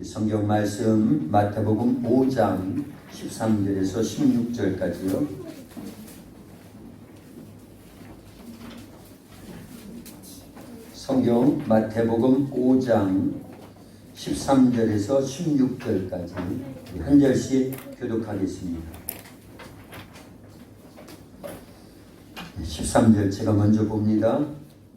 성경 말씀 마태복음 5장 13절에서 16절까지요. 성경 마태복음 5장 13절에서 16절까지 한 절씩 교독하겠습니다. 13절 제가 먼저 봅니다.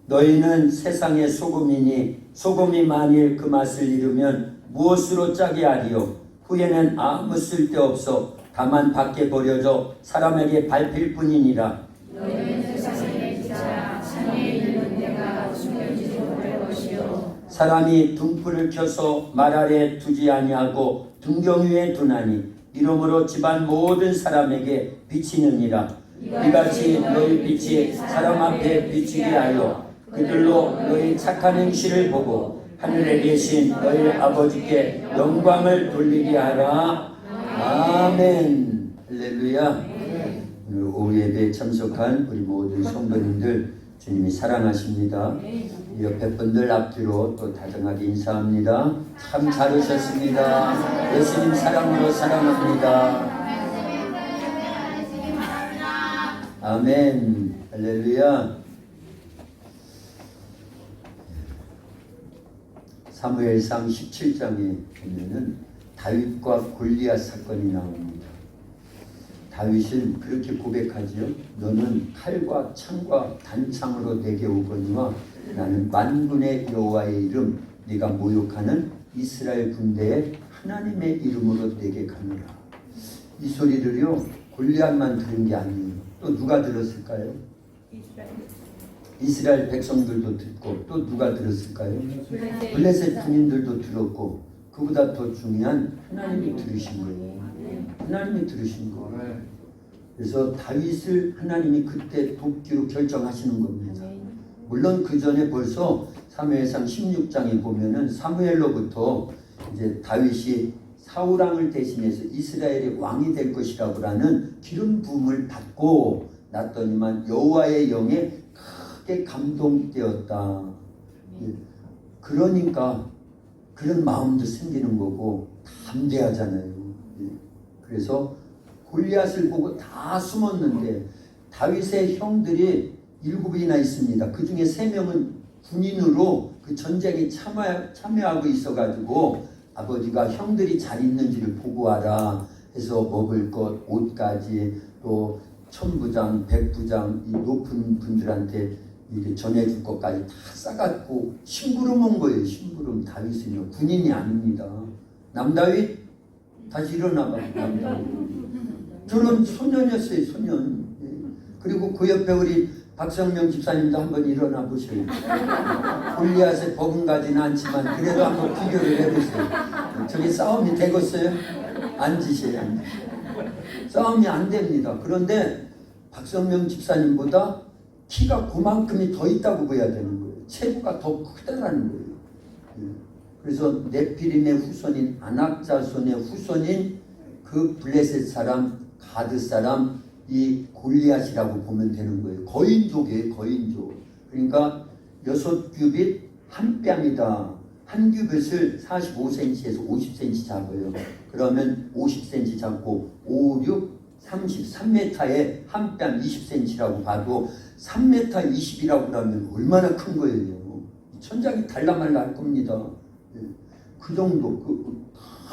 너희는 세상의 소금이니 소금이 만일 그 맛을 잃으면 무엇으로 짜게 하리요? 후에는 아무 쓸데없어 다만 밖에 버려져 사람에게 밟힐 뿐이니라. 너희는 세상의 기차 산에 있는 데가 숨겨지지 못할 것이요 사람이 등불을 켜서 말 아래 두지 아니하고 등경 위에 두나니 이러므로 집안 모든 사람에게 비치느니라. 이같이 너희 빛이 사람 앞에 비치게 하여 그들로 너희 착한 행실을 보고 하늘에 계신 너희 아버지께 영광을 돌리게 하라. 아멘. 할렐루야. 오늘 오후 예배에 참석한 우리 모든 성도님들 주님이 사랑하십니다. 옆에 분들 앞뒤로 또 다정하게 인사합니다. 참 잘 오셨습니다. 예수님 사랑으로 사랑합니다. 아멘. 할렐루야. 사무엘상 17장에 보면은 다윗과 골리앗 사건이 나옵니다. 다윗은 그렇게 고백하지요. 너는 칼과 창과 단창으로 내게 오거니와 나는 만군의 여호와의 이름 네가 모욕하는 이스라엘 군대의 하나님의 이름으로 내게 가노라. 이 소리를요 골리앗만 들은 게 아니에요. 또 누가 들었을까요? 이스라엘 백성들도 듣고 또 누가 들었을까요? 블레셋 군인들도 들었고 그보다 더 중요한 하나님이 들으신 거예요. 하나님이 들으신 거예요. 그래서 다윗을 하나님이 그때 돕기로 결정하시는 겁니다. 물론 그 전에 벌써 사무엘상 16장에 보면은 사무엘로부터 이제 다윗이 사울왕을 대신해서 이스라엘의 왕이 될 것이라고라는 기름 부음을 받고 났더니만 여호와의 영에 크게 감동되었다. 그러니까 그런 마음도 생기는 거고 담대하잖아요. 그래서 골리앗을 보고 다 숨었는데 다윗의 형들이 7이나 있습니다. 그 중에 3명은 군인으로 그 전쟁에 참여하고 있어가지고 아버지가 형들이 잘 있는지를 보고 와라 해서 먹을 것, 옷까지 또 천부장, 백부장 이 높은 분들한테 이렇게 전해줄 것까지 다 싸갖고 심부름 온 거예요. 심부름. 다윗은요 군인이 아닙니다. 남다윗 다시 일어나봐. 남다윗 저는 소년이었어요. 소년. 그리고 그 옆에 우리 박성명 집사님도 한번 일어나 보세요. 골리앗에 버금가지는 않지만 그래도 한번 비교를 해보세요. 저기 싸움이 되겠어요? 앉으세요. 싸움이 안 됩니다. 그런데 박성명 집사님보다 키가 그만큼이 더 있다고 봐야 되는 거예요. 체구가 더 크다라는 거예요. 그래서 네피림의 후손인 아낙자손의 후손인 그 블레셋 사람, 가드 사람 이 골리앗이라고 보면 되는 거예요. 거인족이에요. 거인족. 그러니까 6규빗 한 뺨이다. 한 규빗을 45cm에서 50cm 잡아요. 그러면 50cm 잡고 5, 6, 33m에 한 뺨 20cm라고 봐도 3m 20이라고 하면 얼마나 큰 거예요. 천장이 달라말라 할 겁니다. 그 정도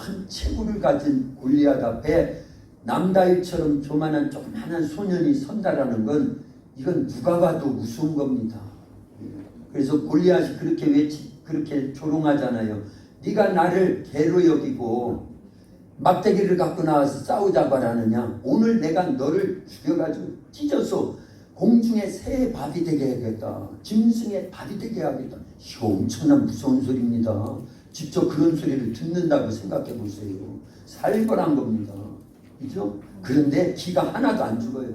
큰 체구를 가진 골리앗 앞에 남다윗처럼 조만한 소년이 선다라는 건 이건 누가 봐도 무서운 겁니다. 그래서 골리앗이 그렇게 조롱하잖아요. 네가 나를 개로 여기고 막대기를 갖고 나와서 싸우자고 하느냐. 오늘 내가 너를 죽여가지고 찢어서 공중에 새의 밥이 되게 해야겠다. 짐승의 밥이 되게 해야겠다. 이거 엄청난 무서운 소리입니다. 직접 그런 소리를 듣는다고 생각해 보세요. 살벌한 겁니다. 그죠? 그런데 기가 하나도 안 죽어요.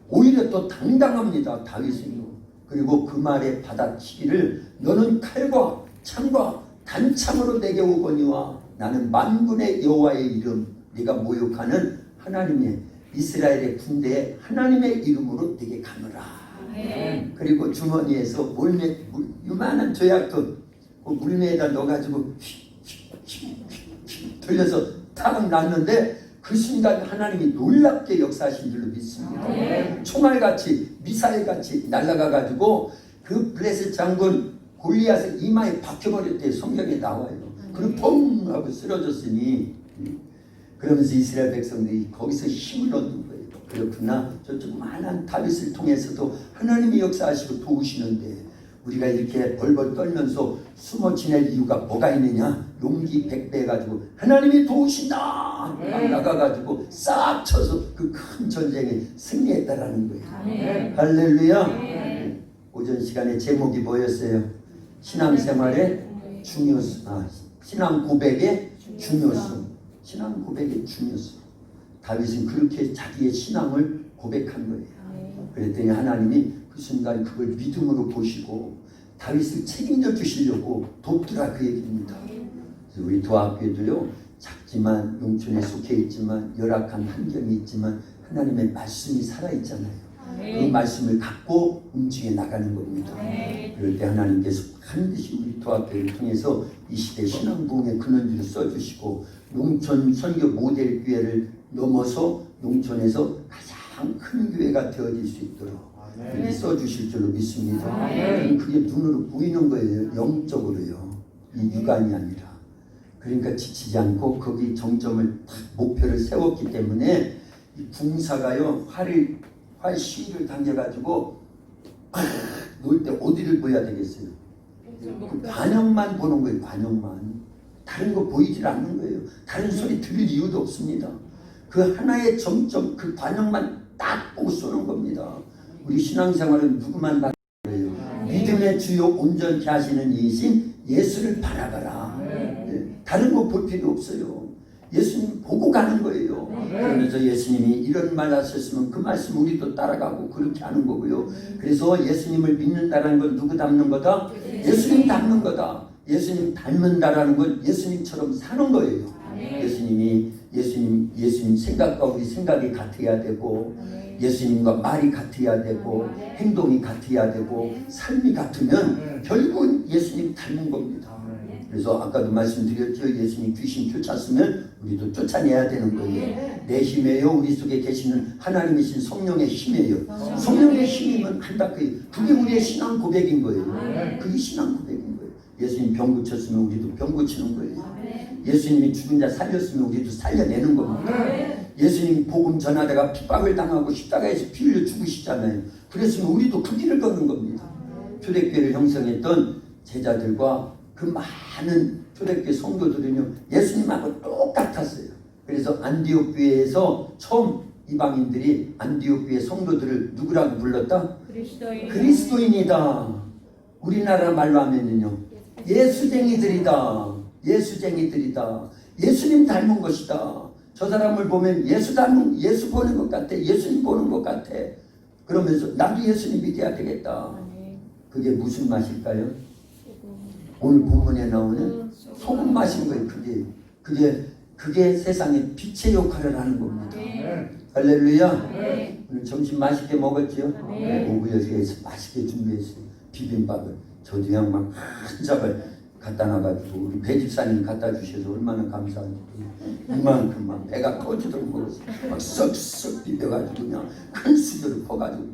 오히려 또 당당합니다. 다윗은요. 그리고 그 말에 받아치기를 너는 칼과 창과 단창으로 내게 오거니와 나는 만군의 여호와의 이름 네가 모욕하는 하나님의 이스라엘의 군대에 하나님의 이름으로 내게 가노라. 그리고 주머니에서 요만한 조약돈 그 물매에다 넣어가지고 돌려서 탁 났는데 그 순간 하나님이 놀랍게 역사하신 줄로 믿습니다. 총알같이 미사일같이 날아가가지고 그 블레셋 장군 골리앗의 이마에 박혀버렸대요. 성경에 나와요. 그리고 펑 하고 쓰러졌으니 그러면서 이스라엘 백성들이 거기서 힘을 얻는 거예요. 그렇구나. 저쪽 많은 다윗을 통해서도 하나님이 역사하시고 도우시는데 우리가 이렇게 벌벌 떨면서 숨어 지낼 이유가 뭐가 있느냐? 용기 100배 해가지고 하나님이 도우신다! 막 나가가지고 싹 쳐서 그 큰 전쟁에 승리했다라는 거예요. 할렐루야. 오전 시간에 제목이 뭐였어요? 신앙생활의 중요성. 신앙 고백의 중요성. 신앙 고백의 중요성. 다윗은 그렇게 자기의 신앙을 고백한 거예요. 그랬더니 하나님이 그 순간 그걸 믿음으로 보시고 다윗을 책임져 주시려고 돕더라 그 얘기입니다. 그래서 우리 도합교회도요, 작지만 농촌에 속해 있지만 열악한 환경이 있지만 하나님의 말씀이 살아있잖아요. 그 말씀을 갖고 움직여 나가는 겁니다. 그럴 때 하나님께서 반드시 우리 도합교회를 통해서 이 시대 신앙부흥의 근원지를 써주시고 농촌 선교 모델 교회를 넘어서 농촌에서 가장 큰 교회가 되어질 수 있도록 그렇게 써주실 줄로 믿습니다. 그게 눈으로 보이는 거예요. 영적으로요. 이 육안이 아니라. 그러니까 지치지 않고 거기 정점을 딱 목표를 세웠기 때문에 이 군사가요 활 시위를 당겨가지고 놓을 때 어디를 보여야 되겠어요? 그 관역만 보는 거예요. 관역만. 다른 거 보이질 않는 거예요. 다른 소리 들을 이유도 없습니다. 그 하나의 정점, 그 관역만 딱 보고 쏘는 겁니다. 우리 신앙생활은 누구만 바라는 거예요? 믿음의 주요 온전케 하시는 이신 예수를 바라봐라. 다른 거 볼 필요 없어요. 예수님 보고 가는 거예요. 그러면서 예수님이 이런 말 하셨으면 그 말씀 우리도 따라가고 그렇게 하는 거고요. 그래서 예수님을 믿는다는 건 누구 닮는 거다? 예수님 닮는 거다. 예수님 닮는다라는 건 예수님처럼 사는 거예요. 예수님 생각과 우리 생각이 같아야 되고 예수님과 말이 같아야 되고 행동이 같아야 되고 삶이 같으면 결국은 예수님 닮은 겁니다. 그래서 아까도 말씀드렸죠. 예수님 귀신 쫓았으면 우리도 쫓아내야 되는 거예요. 내 힘이에요. 우리 속에 계시는 하나님이신 성령의 힘이에요. 성령의 힘이면 한다. 그게 우리의 신앙 고백인 거예요. 그게 신앙 고백인 거예요. 예수님 병 고쳤으면 우리도 병 고치는 거예요. 예수님이 죽은 자 살렸으면 우리도 살려내는 겁니다. 예수님이 복음 전하다가 핍박을 당하고 십자가에서 피 흘려 죽으시잖아요. 그랬으면 우리도 그 길을 걷는 겁니다. 초대교회를 형성했던 제자들과 그 많은 초대교회 성도들은요 예수님하고 똑같았어요. 그래서 안디옥 교회에서 처음 이방인들이 안디옥 교회 성도들을 누구라고 불렀다? 그리스도인이다. 우리나라 말로 하면은요 예수쟁이들이다. 예수쟁이들이다. 예수님 닮은 것이다. 저 사람을 보면 예수 보는 것 같아. 예수님 보는 것 같아. 그러면서 나도 예수님 믿어야 되겠다. 그게 무슨 맛일까요? 오늘 본문에 나오는 소금 맛인 거예요. 그게 세상에 빛의 역할을 하는 겁니다. 할렐루야. 오늘 점심 맛있게 먹었죠? 오후 여기에서 맛있게 준비했어요. 비빔밥을. 저도 그냥 막 한 잡을 갖다 놔가지고 우리 배집사님 갖다 주셔서 얼마나 감사한지. 이만큼 막 배가 터지도록 먹었어요. 막 썩썩 비벼가지고 그냥 큰 수저를 퍼가지고.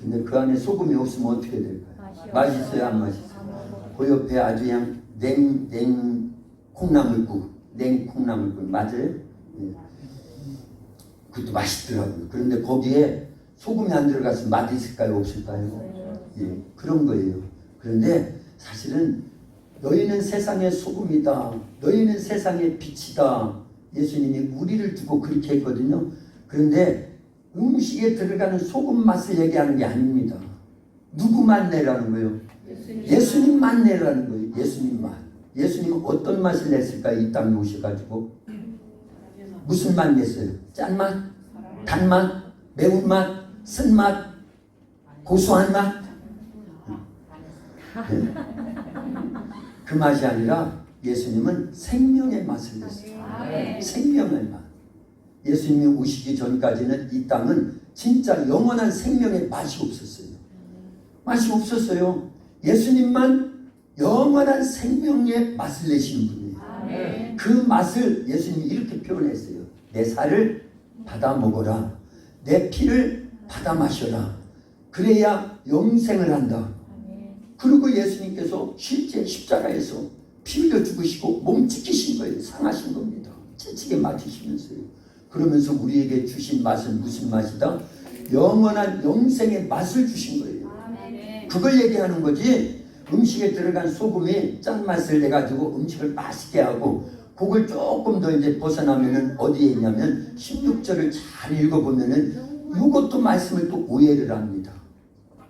근데 그 안에 소금이 없으면 어떻게 될까요? 맛있어요? 안 맛있어요? 그 옆에 아주 그냥 냉 콩나물국 맞아요? 예. 그것도 맛있더라고요. 그런데 거기에 소금이 안 들어가서 맛이 있을까요? 없을까요? 예, 그런 거예요. 그런데 사실은 너희는 세상의 소금이다. 너희는 세상의 빛이다. 예수님이 우리를 두고 그렇게 했거든요. 그런데 음식에 들어가는 소금 맛을 얘기하는 게 아닙니다. 누구만 내라는 거예요? 예수님만 내라는 거예요. 예수님만. 예수님은 어떤 맛을 냈을까요? 이 땅에 오셔가지고 무슨 맛 냈어요? 짠맛? 단맛? 매운맛? 쓴맛? 고소한 맛? 네. 그 맛이 아니라 예수님은 생명의 맛을 냈어요. 생명의 맛. 예수님이 오시기 전까지는 이 땅은 진짜 영원한 생명의 맛이 없었어요. 맛이 없었어요. 예수님만 영원한 생명의 맛을 내시는 분이에요. 아멘. 그 맛을 예수님이 이렇게 표현했어요. 내 살을 받아 먹어라. 내 피를 받아 마셔라. 그래야 영생을 한다. 아멘. 그리고 예수님께서 실제 십자가에서 피 흘려 죽으시고 몸 찢기신 거예요. 상하신 겁니다. 찢기게 맞으시면서요. 그러면서 우리에게 주신 맛은 무슨 맛이다? 영원한 영생의 맛을 주신 거예요. 아멘. 그걸 얘기하는 거지. 음식에 들어간 소금이 짠맛을 내가지고 음식을 맛있게 하고, 그걸 조금 더 이제 벗어나면은 어디에 있냐면 16절을 잘 읽어보면은 이것도 말씀을 또 오해를 합니다.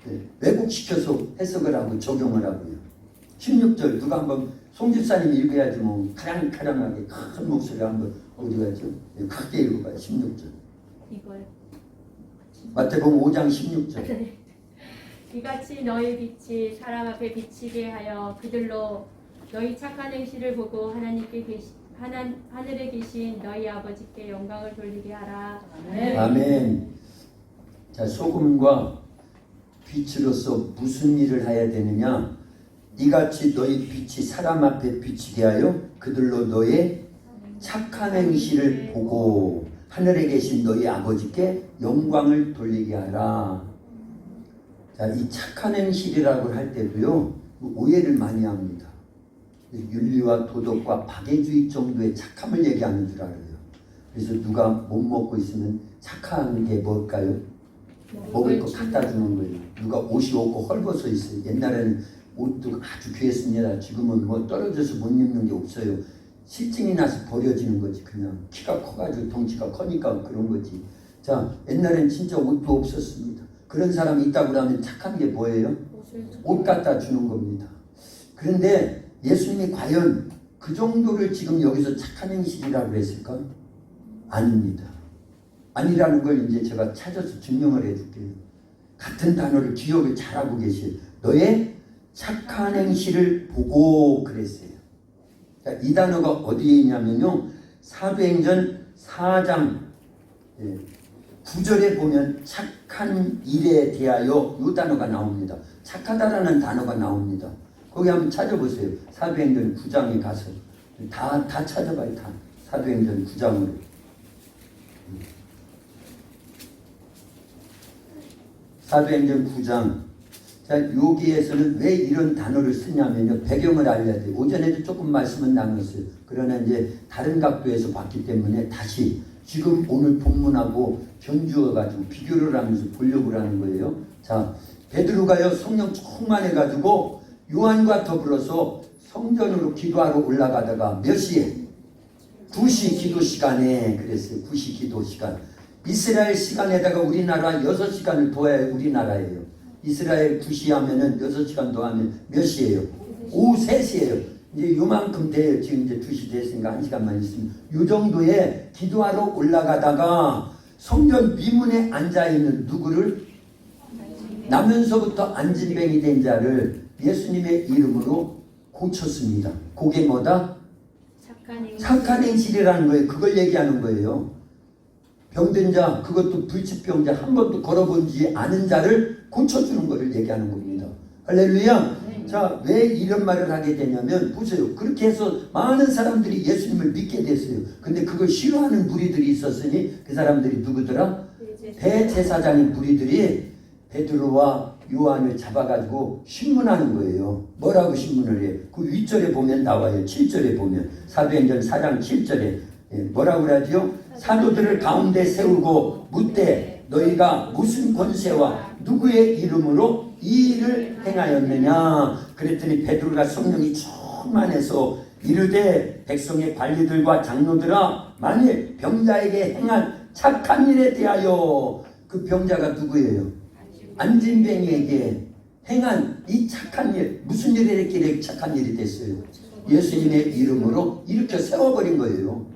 네, 왜곡시켜서 해석을 하고 적용을 하고요. 16절 누가 한번 송 집사님이 읽어야지 뭐 카랑카랑하게 큰 목소리로 한번 어디 가죠? 네, 크게 읽어봐요. 16절. 이걸 마태복음 5장 16절. 이같이 너희 빛이 사람 앞에 비치게 하여 그들로 너희 착한 행실을 보고 하늘에 계신 너희 아버지께 영광을 돌리게 하라. 아멘. 아멘. 자, 소금과 빛으로서 무슨 일을 해야 되느냐? 이같이 너희 빛이 사람 앞에 비치게 하여 그들로 너의 착한 행실을 보고 하늘에 계신 너희 아버지께 영광을 돌리게 하라. 자, 이 착한 행실이라고 할 때도요, 오해를 많이 합니다. 윤리와 도덕과 박애주의 정도의 착함을 얘기하는 줄 알아요. 그래서 누가 못 먹고 있으면 착한 게 뭘까요? 먹을 거 갖다 주는 거예요. 누가 옷이 없고 헐벗어 있어요. 옛날에는 옷도 아주 귀했습니다. 지금은 뭐 떨어져서 못 입는 게 없어요. 실증이 나서 버려지는 거지. 그냥 키가 커가지고 덩치가 커니까 그런 거지. 자, 옛날엔 진짜 옷도 없었습니다. 그런 사람이 있다고 하면 착한 게 뭐예요? 옷 갖다 주는 겁니다. 그런데 예수님이 과연 그 정도를 지금 여기서 착한 행실이라고 했을까? 아닙니다. 아니라는 걸 이제 제가 찾아서 증명을 해줄게요. 같은 단어를 기억을 잘하고 계세요. 너의 착한 행실을 보고 그랬어요. 자, 이 단어가 어디에 있냐면요, 사도행전 4장 9절에 보면 착한 일에 대하여 이 단어가 나옵니다. 착하다라는 단어가 나옵니다. 거기 한번 찾아보세요. 사도행전 9장에 가서 다 찾아봐요. 다 사도행전 9장으로. 사도행전 9장. 자, 여기에서는 왜 이런 단어를 쓰냐면요, 배경을 알려야 돼요. 오전에도 조금 말씀은 나눴어요. 그러나 이제 다른 각도에서 봤기 때문에 다시 지금 오늘 본문하고 견주어가지고 비교를 하면서 보려고 하는 거예요. 자, 베드로가요, 성령 충만해가지고 요한과 더불어서 성전으로 기도하러 올라가다가 몇 시에? 9시 기도 시간에 그랬어요. 9시 기도 시간. 이스라엘 시간에다가 우리나라 6시간을 더해야 우리나라예요. 이스라엘 9시 하면은 6시간 더하면 몇 시예요? 오후 3시예요. 이제 요만큼 돼요. 지금 이제 2시 됐으니까 1시간만 있으면. 요 정도에 기도하러 올라가다가 성전 미문에 앉아있는 누구를? 나면서부터 안진뱅이 된 자를 예수님의 이름으로 고쳤습니다. 그게 뭐다? 착한 행실이라는 거예요. 그걸 얘기하는 거예요. 병든 자, 그것도 불치병자, 한 번도 걸어본지 않은 자를 고쳐주는 것을 얘기하는 겁니다. 할렐루야. 자, 왜 이런 말을 하게 되냐면 보세요. 그렇게 해서 많은 사람들이 예수님을 믿게 됐어요. 근데 그걸 싫어하는 무리들이 있었으니 그 사람들이 누구더라? 대제사장인 무리들이 베드로와 요한을 잡아가지고 신문하는 거예요. 뭐라고 신문을 해요? 그 윗절에 보면 나와요. 7절에 보면 사도행전 4장 7절에 뭐라고 그러죠? 사도들을 가운데 세우고 묻되 너희가 무슨 권세와 누구의 이름으로 이 일을 행하였느냐? 그랬더니 베드로가 성령이 충만해서 이르되 백성의 관리들과 장로들아, 만일 병자에게 행한 착한 일에 대하여, 그 병자가 누구예요? 안진뱅이에게 행한 이 착한 일, 무슨 일이 이렇게 착한 일이 됐어요? 예수님의 이름으로 일으켜 세워버린 거예요.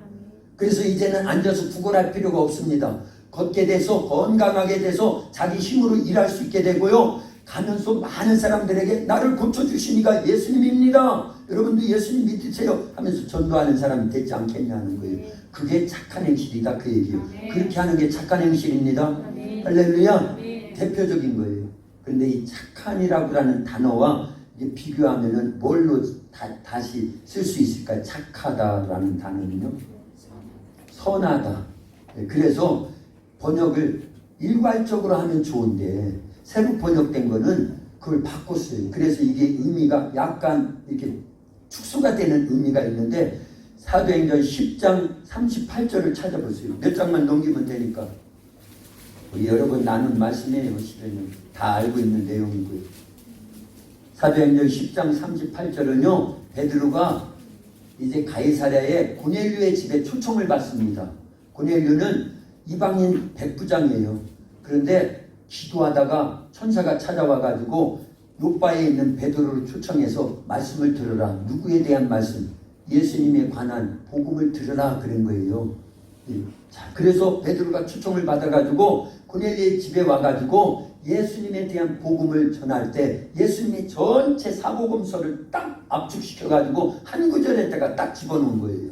그래서 이제는 앉아서 구걸할 필요가 없습니다. 걷게 돼서 건강하게 돼서 자기 힘으로 일할 수 있게 되고요. 가면서 많은 사람들에게 나를 고쳐주시니까 예수님입니다. 여러분도 예수님 믿으세요 하면서 전도하는 사람이 되지 않겠냐는 거예요. 그게 착한 행실이다, 그 얘기예요. 그렇게 하는 게 착한 행실입니다. 할렐루야. 대표적인 거예요. 그런데 이 착한이라고 하는 단어와 이게 비교하면은 뭘로 다시 쓸 수 있을까요? 착하다라는 단어는요. 선하다. 그래서 번역을 일괄적으로 하면 좋은데 새로 번역된 거는 그걸 바꿨어요. 그래서 이게 의미가 약간 이렇게 축소가 되는 의미가 있는데 사도행전 10장 38절을 찾아보세요. 몇 장만 넘기면 되니까. 우리 여러 번 나눈 말씀이에요. 실은 다 알고 있는 내용이고요. 사도행전 10장 38절은요. 베드로가 이제 가이사랴의 고넬료의 집에 초청을 받습니다. 고넬료는 이방인 백부장이에요. 그런데 기도하다가 천사가 찾아와가지고 요바에 있는 베드로를 초청해서 말씀을 들으라. 누구에 대한 말씀? 예수님에 관한 복음을 들으라 그런 거예요. 자, 그래서 베드로가 초청을 받아가지고 고넬료의 집에 와가지고 예수님에 대한 복음을 전할 때 예수님이 전체 사복음서를 딱 압축시켜가지고 한 구절에다가 딱 집어넣은 거예요.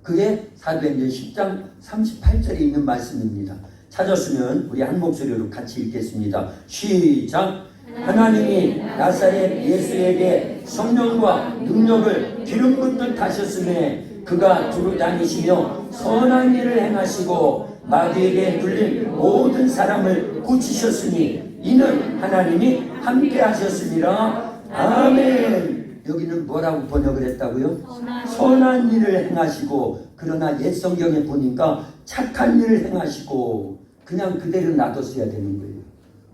그게 사도행전 10장 38절에 있는 말씀입니다. 찾았으면 우리 한 목소리로 같이 읽겠습니다. 시작! 하나님이 나사렛 예수에게 성령과 능력을 기름 붓듯 하셨음에 그가 두루 다니시며 선한 일을 행하시고 마귀에게 눌린 모든 사람을 고치셨으니 이는 하나님이 함께 하셨습니다. 아멘. 여기는 뭐라고 번역을 했다고요? 선한 일을 행하시고, 그러나 옛 성경에 보니까 착한 일을 행하시고 그냥 그대로 놔뒀어야 되는 거예요.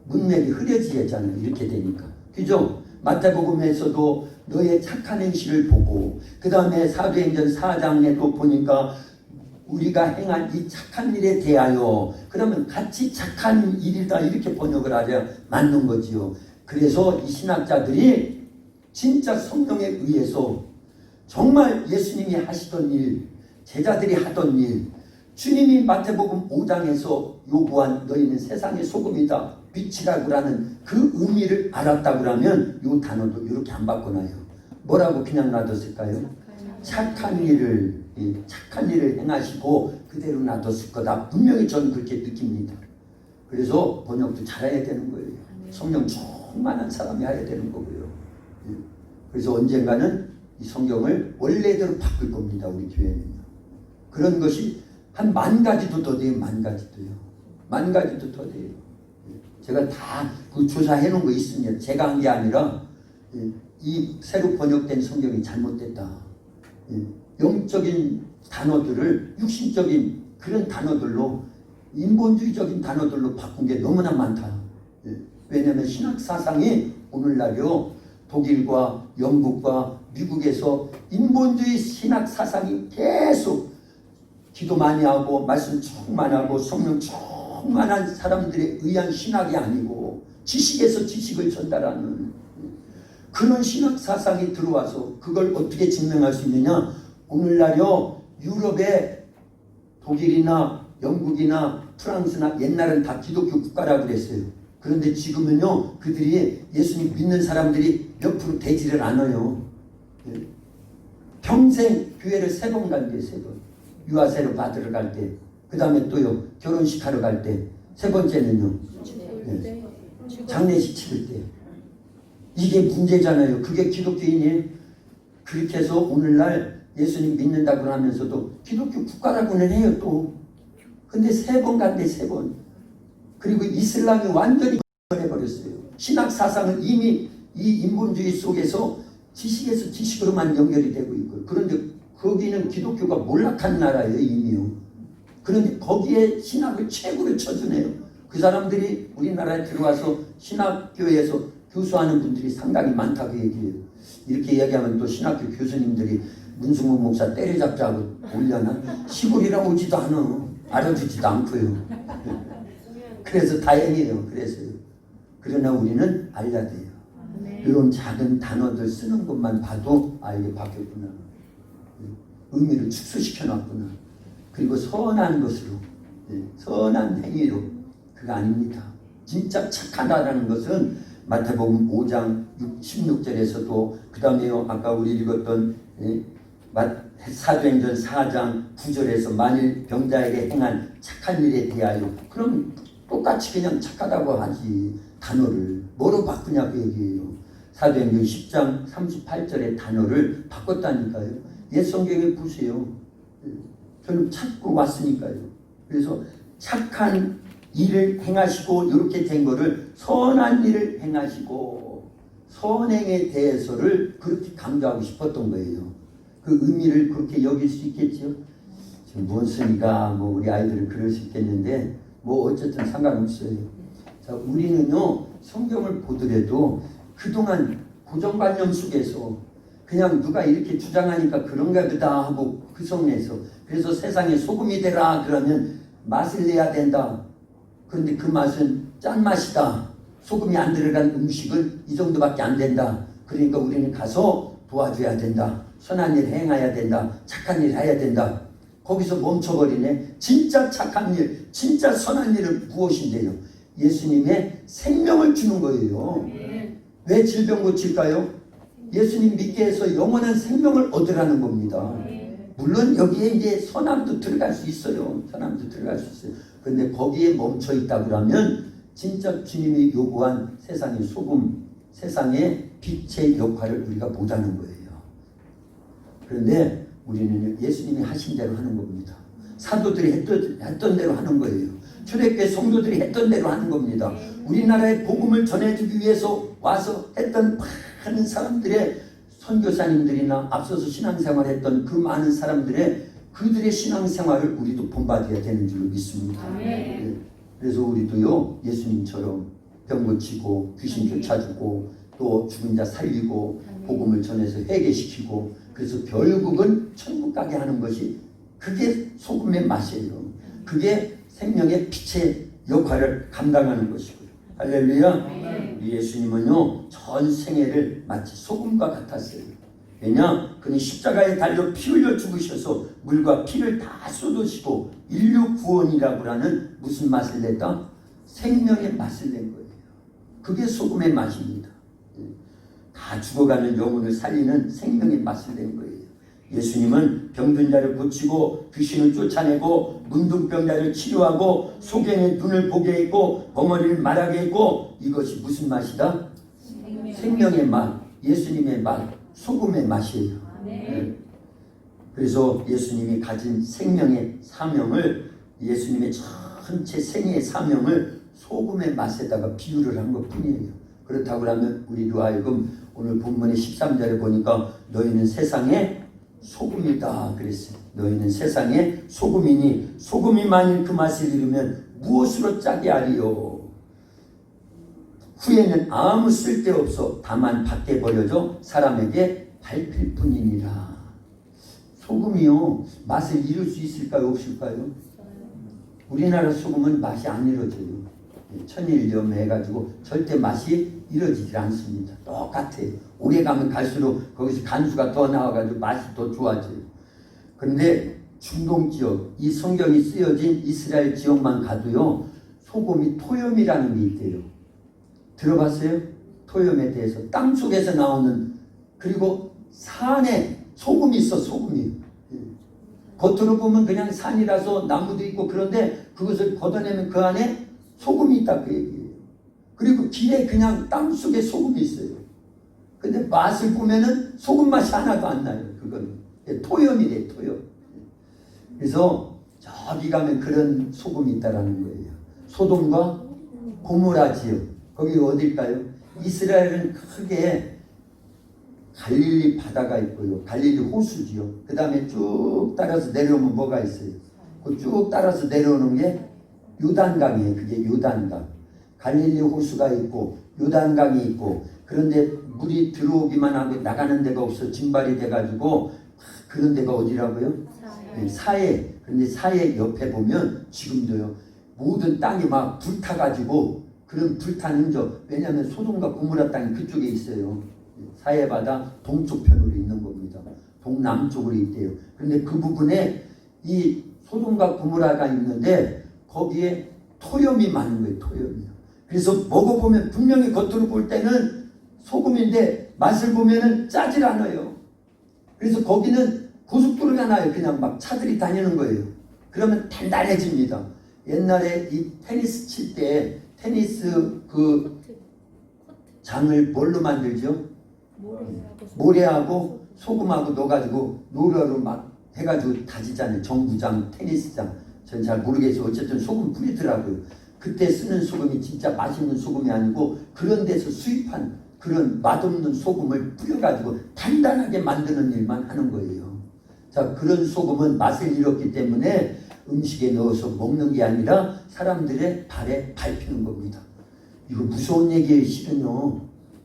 문맥이 흐려지잖아요. 이렇게 되니까. 그죠? 마태복음에서도 너의 착한 행실을 보고, 그 다음에 사도행전 4장에도 보니까 우리가 행한 이 착한 일에 대하여, 그러면 같이 착한 일이다 이렇게 번역을 하려 맞는 거지요. 그래서 이 신학자들이 진짜 성령에 의해서 정말 예수님이 하시던 일, 제자들이 하던 일, 주님이 마태복음 5장에서 요구한 너희는 세상의 소금이다, 빛이라고라는 그 의미를 알았다고 하면 이 단어도 이렇게 안 바꿔놔요. 뭐라고 그냥 놔뒀을까요? 착한 일을 행하시고 그대로 놔뒀을 거다. 분명히 저는 그렇게 느낍니다. 그래서 번역도 잘해야 되는 거예요. 성령 충만한 사람이 해야 되는 거고요. 그래서 언젠가는 이 성경을 원래대로 바꿀 겁니다. 우리 교회는요. 그런 것이 한 10,000가지도 더 돼요. 10,000가지도요. 10,000가지도 더 돼요. 제가 다 그 조사해 놓은 거 있으면 제가 한 게 아니라 이 새로 번역된 성경이 잘못됐다. 영적인 단어들을 육신적인 그런 단어들로, 인본주의적인 단어들로 바꾼 게 너무나 많다. 왜냐하면 신학 사상이 오늘날요 독일과 영국과 미국에서 인본주의 신학 사상이 계속 기도 많이 하고 말씀 충만하고 성령 충만한 사람들에 의한 신학이 아니고 지식에서 지식을 전달하는 그런 신학 사상이 들어와서 그걸 어떻게 증명할 수 있느냐? 오늘날요 유럽의 독일이나 영국이나 프랑스나 옛날은 다 기독교 국가라고 그랬어요. 그런데 지금은요 그들이 예수님 믿는 사람들이 몇 프로 되지를 않아요. 평생 교회를 3번 간대요. 3번. 유아세로 받으러 갈 때, 그 다음에 또요 결혼식 하러 갈 때, 3번째는요 장례식 치를 때. 이게 문제잖아요. 그게 기독교인이 그렇게 해서 오늘날 예수님 믿는다고 하면서도 기독교 국가라고는 해요 또. 근데 3번 간대. 3번. 그리고 이슬람이 완전히 해버렸어요. 신학 사상은 이미 이 인본주의 속에서 지식에서 지식으로만 연결이 되고 있고, 그런데 거기는 기독교가 몰락한 나라예요 이미요. 그런데 거기에 신학을 최고로 쳐주네요. 그 사람들이 우리나라에 들어와서 신학교에서 교수하는 분들이 상당히 많다고 얘기해요. 이렇게 얘기하면 또 신학교 교수님들이 문승호 목사 때려잡자고 올려나? 시골이라 오지도 않아. 알아주지도 않고요. 그래서 다행이에요. 그래서요. 그러나 우리는 알려야 돼요. 이런 작은 단어들 쓰는 것만 봐도 이게 바뀌었구나. 의미를 축소시켜놨구나. 그리고 선한 것으로, 선한 행위로. 그거 아닙니다. 진짜 착하다라는 것은 마태복음 5장 16절에서도, 그 다음에 아까 우리 읽었던 사도행전 4장 9절에서 만일 병자에게 행한 착한 일에 대하여, 그럼 똑같이 그냥 착하다고 하지. 단어를 뭐로 바꾸냐고 얘기해요. 사도행전 10장 38절의 단어를 바꿨다니까요. 옛 성경에 보세요. 저는 찾고 왔으니까요. 그래서 착한 일을 행하시고 이렇게 된 거를 선한 일을 행하시고 선행에 대해서를 그렇게 강조하고 싶었던 거예요. 그 의미를 그렇게 여길 수 있겠죠. 지금 무엇이니까 뭐 우리 아이들은 그럴 수 있겠는데 뭐 어쨌든 상관없어요. 자, 우리는요 성경을 보더라도 그동안 고정관념 속에서 그냥 누가 이렇게 주장하니까 그런가 보다 하고 구성내서 그래서 세상에 소금이 되라 그러면 맛을 내야 된다. 그런데 그 맛은 짠맛이다. 소금이 안 들어간 음식은 이 정도밖에 안 된다. 그러니까 우리는 가서 도와줘야 된다. 선한 일 행해야 된다. 착한 일 해야 된다. 거기서 멈춰버리네. 진짜 착한 일, 진짜 선한 일은 무엇인데요? 예수님의 생명을 주는 거예요. 왜 질병 고칠까요? 예수님 믿게 해서 영원한 생명을 얻으라는 겁니다. 물론 여기에 이제 선함도 들어갈 수 있어요. 선함도 들어갈 수 있어요. 그런데 거기에 멈춰 있다 그러면 진짜 주님이 요구한 세상의 소금, 세상의 빛의 역할을 우리가 못하는 거예요. 그런데 우리는 예수님이 하신 대로 하는 겁니다. 사도들이 했던 대로 하는 거예요. 초대교회 성도들이 했던 대로 하는 겁니다. 우리나라에 복음을 전해주기 위해서 와서 했던 많은 사람들의 선교사님들이나 앞서서 신앙생활했던 그 많은 사람들의 그들의 신앙생활을 우리도 본받아야 되는 줄로 믿습니다. 그래서 우리도요 예수님처럼 병 고치고 귀신 쫓아주고 또 죽은 자 살리고 복음을 전해서 회개시키고 그래서 결국은 천국 가게 하는 것이 그게 소금의 맛이에요. 그게 생명의 빛의 역할을 감당하는 것이고요. 할렐루야. 예수님은요 전 생애를 마치 소금과 같았어요. 왜냐? 그는 십자가에 달려 피 흘려 죽으셔서 물과 피를 다 쏟으시고 인류 구원이라고 하는 무슨 맛을 냈다? 생명의 맛을 낸 거예요. 그게 소금의 맛입니다. 다 죽어가는 영혼을 살리는 생명의 맛을 낸 거예요. 예수님은 병든 자를 고치고 귀신을 쫓아내고 문둥병자를 치료하고 소경의 눈을 보게 했고 벙어리를 말하게 했고 이것이 무슨 맛이다? 생명의 맛, 예수님의 맛, 소금의 맛이에요. 그래서 예수님이 가진 생명의 사명을 예수님의 전체 생애의 사명을 소금의 맛에다가 비유를 한 것뿐이에요. 그렇다고 하면 우리로 하여금 오늘 본문의 13절에 보니까 너희는 세상의 소금이다 그랬어요. 너희는 세상의 소금이니 소금이 만일 그 맛을 잃으면 무엇으로 짜게 하리요? 후에는 아무 쓸데없어 다만 밖에 버려져 사람에게 밟힐 뿐이니라. 소금이요 맛을 잃을 수 있을까요 없을까요? 우리나라 소금은 맛이 안 잃어져요. 천일염 해가지고 절대 맛이 이뤄지지 않습니다. 똑같아요. 오래 가면 갈수록 거기서 간수가 더 나와가지고 맛이 더 좋아져요. 그런데 중동 지역, 이 성경이 쓰여진 이스라엘 지역만 가도요 소금이 토염이라는 게 있대요. 들어봤어요? 토염에 대해서. 땅속에서 나오는, 그리고 산에 소금이 있어. 소금이 겉으로 보면 그냥 산이라서 나무도 있고 그런데 그것을 걷어내면 그 안에 소금이 있다 그 얘기예요. 그리고 길에 그냥 땅속에 소금이 있어요. 근데 맛을 보면은 소금 맛이 하나도 안 나요. 그건 토염이래. 토염. 그래서 저기 가면 그런 소금이 있다라는 거예요. 소돔과 고모라 지역, 거기 어딜까요? 이스라엘은 크게 갈릴리 바다가 있고요. 갈릴리 호수지요. 그 다음에 쭉 따라서 내려오면 뭐가 있어요? 그 쭉 따라서 내려오는 게 요단강이에요. 그게 요단강. 갈릴리 호수가 있고 요단강이 있고, 그런데 물이 들어오기만 하고 나가는 데가 없어. 증발이 돼가지고 그런 데가 어디라고요? 사해. 그런데 사해 옆에 보면 지금도요 모든 땅이 막 불타가지고, 그런 불타는 왜냐하면 소돔과 고모라 땅이 그쪽에 있어요. 사해 바다 동쪽 편으로 있는 겁니다. 동남쪽으로 있대요. 그런데 그 부분에 이 소돔과 고모라가 있는데 거기에 토염이 많은 거예요. 토염이요. 그래서 먹어보면 분명히 겉으로 볼 때는 소금인데 맛을 보면은 짜질 않아요. 그래서 거기는 고속도로가 나요. 그냥 막 차들이 다니는 거예요. 그러면 단단해집니다. 옛날에 이 테니스 칠 때 테니스 그 장을 뭘로 만들죠? 모래하고 소금하고 넣어가지고 노래로 막 해가지고 다지잖아요. 정구장, 테니스장. 전 잘 모르겠어요. 어쨌든 소금 뿌리더라고요. 그때 쓰는 소금이 진짜 맛있는 소금이 아니고 그런 데서 수입한 그런 맛없는 소금을 뿌려가지고 단단하게 만드는 일만 하는 거예요. 자, 그런 소금은 맛을 잃었기 때문에 음식에 넣어서 먹는 게 아니라 사람들의 발에 밟히는 겁니다. 이거 무서운 얘기예요. 실은요.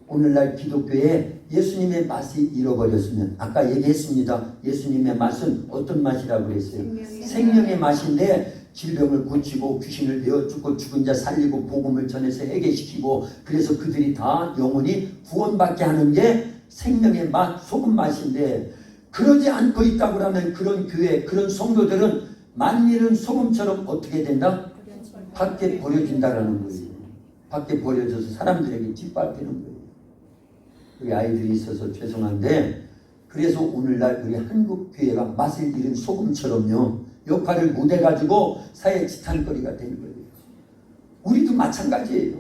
오늘날 기독교에 예수님의 맛이 잃어버렸으면, 아까 얘기했습니다. 예수님의 맛은 어떤 맛이라고 그랬어요? 생명의 맛인데 질병을 고치고 귀신을 내어주고 죽은 자 살리고 복음을 전해서 해결시키고 그래서 그들이 다 영원히 구원받게 하는 게 생명의 맛, 소금 맛인데 그러지 않고 있다고 하면 그런 교회, 그런 성도들은 만일은 소금처럼 어떻게 된다? 밖에 버려진다라는 거예요. 밖에 버려져서 사람들에게 짓밟히는 거예요. 우리 아이들이 있어서 죄송한데 그래서 오늘날 우리 한국 교회가 맛을 잃은 소금처럼요 역할을 못해가지고 사회 지탄거리가 되는 거예요. 우리도 마찬가지예요.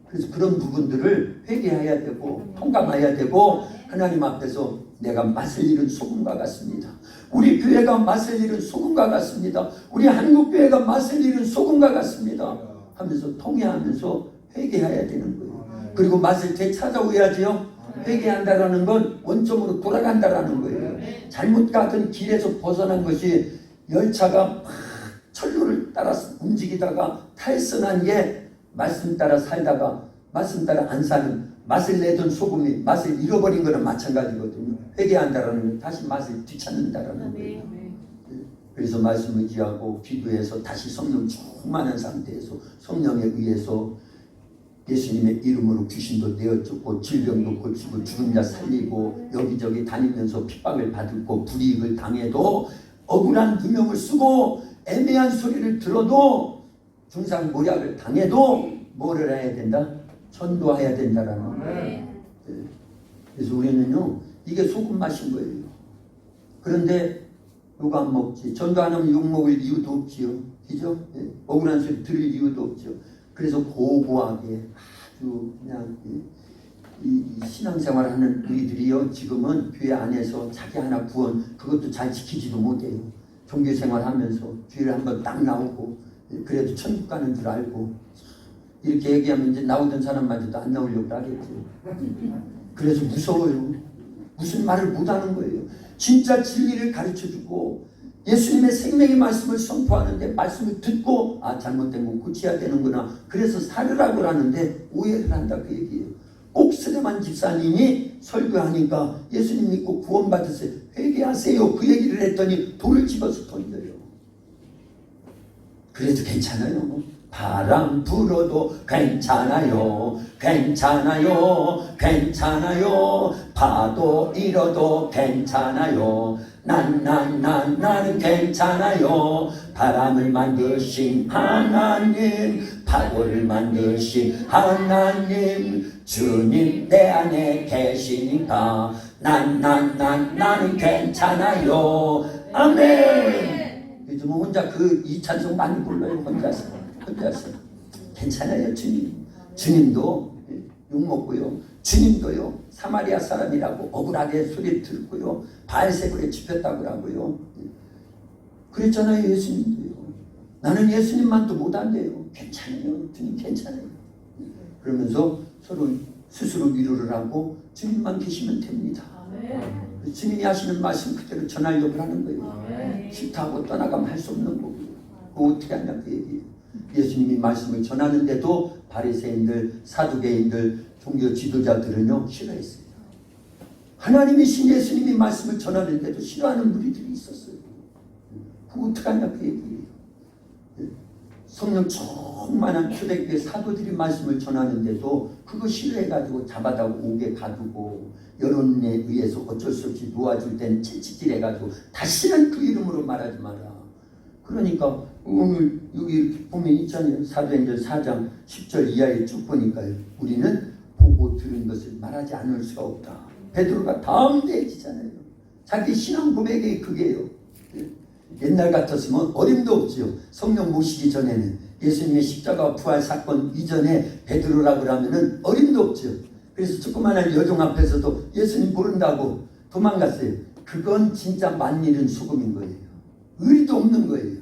그래서 그런 부분들을 회개해야 되고 통감해야 되고 하나님 앞에서 내가 맛을 잃은 소금과 같습니다. 우리 교회가 맛을 잃은 소금과 같습니다. 우리 한국 교회가 맛을 잃은 소금과 같습니다. 하면서 통회하면서 회개해야 되는 거예요. 그리고 맛을 되찾아오야지요. 회개한다라는 건 원점으로 돌아간다라는 거예요. 잘못 가던 길에서 벗어난 것이 열차가 막 철로를 따라 움직이다가 탈선한 게 말씀 따라 살다가 말씀 따라 안 사는 맛을 내던 소금이 맛을 잃어버린 거랑 마찬가지거든요. 회개한다라는 건 다시 맛을 되찾는다라는 거예요. 그래서 말씀을 기하고 기도해서 다시 성령 충만한 상태에서 성령에 의해서 예수님의 이름으로 귀신도 내어쫓고 질병도 고치고 죽은 자 살리고 여기저기 다니면서 핍박을 받고 불이익을 당해도 억울한 누명을 쓰고 애매한 소리를 들어도 중상모략을 당해도 뭐를 해야 된다? 전도해야 된다라는 거예요. 그래서 우리는요 이게 소금 맛인 거예요. 그런데 욕 안 먹지. 전도 안 하면 욕 먹을 이유도 없지요. 그죠? 억울한 소리 들을 이유도 없죠. 그래서 고고하게 아주 그냥 이 신앙생활을 하는 우리들이요 지금은 교회 안에서 자기 하나 구원 그것도 잘 지키지도 못해요. 종교생활 하면서 교회를 한번 딱 나오고 그래도 천국 가는 줄 알고 이렇게 얘기하면 이제 나오던 사람마저도 안 나오려고 하겠지. 그래서 무서워요. 무슨 말을 못하는 거예요. 진짜 진리를 가르쳐주고 예수님의 생명의 말씀을 선포하는데 말씀을 듣고 아 잘못된 건 고쳐야 되는구나. 그래서 살으라고 하는데 오해를 한다 그 얘기예요. 꼭 스데만 집사님이 설교하니까 예수님 믿고 구원받으세요. 회개하세요. 그 얘기를 했더니 돌을 집어서 던져요. 그래도 괜찮아요. 바람 불어도 괜찮아요. 괜찮아요. 괜찮아요. 파도 일어도 괜찮아요. 나는 괜찮아요. 바람을 만드신 하나님, 파도를 만드신 하나님, 주님 내 안에 계시니까 나는 괜찮아요. 아멘. 요즘 혼자 그 이 찬송 많이 불러요. 혼자서 괜찮아요. 주님도 욕먹고요. 주님도요 사마리아 사람이라고 억울하게 소리 듣고요 바알세불에 집혔다고 하고요. 그랬잖아요. 예수님도요. 나는 예수님만도 못한대요. 괜찮아요. 주님 괜찮아요. 그러면서 서로 스스로 위로를 하고 주님만 계시면 됩니다. 주님이 하시는 말씀 그대로 전하려고 하는 거예요. 싫다고 떠나가면 할 수 없는 거고요. 그거 어떻게 하냐 그 얘기예요. 예수님이 말씀을 전하는데도 바리새인들, 사두개인들, 종교 지도자들은요 싫어했어요. 하나님이신 예수님이 말씀을 전하는데도 싫어하는 무리들이 있었어요. 그거 어떡하냐 그 얘기예요. 성령 충만한 초대교회 사도들이 말씀을 전하는데도 그거 싫어해가지고 잡아다 옥에 가두고 여론에 의해서 어쩔 수 없이 놓아줄 땐 찔찔해가지고 다시는 그 이름으로 말하지 마라. 그러니까 오늘 여기 이렇게 보면 있잖아요. 사도행전 4장 10절 이하에 쭉 보니까요. 우리는 보고 들은 것을 말하지 않을 수가 없다. 베드로가 담대해지잖아요. 자기 신앙 고백이 그게요. 옛날 같았으면 어림도 없지요. 성령 모시기 전에는 예수님의 십자가 부활 사건 이전에 베드로라고 하면은 어림도 없지요. 그래서 조그마한 여종 앞에서도 예수님 모른다고 도망갔어요. 그건 진짜 만일은 수금인 거예요. 의리도 없는 거예요.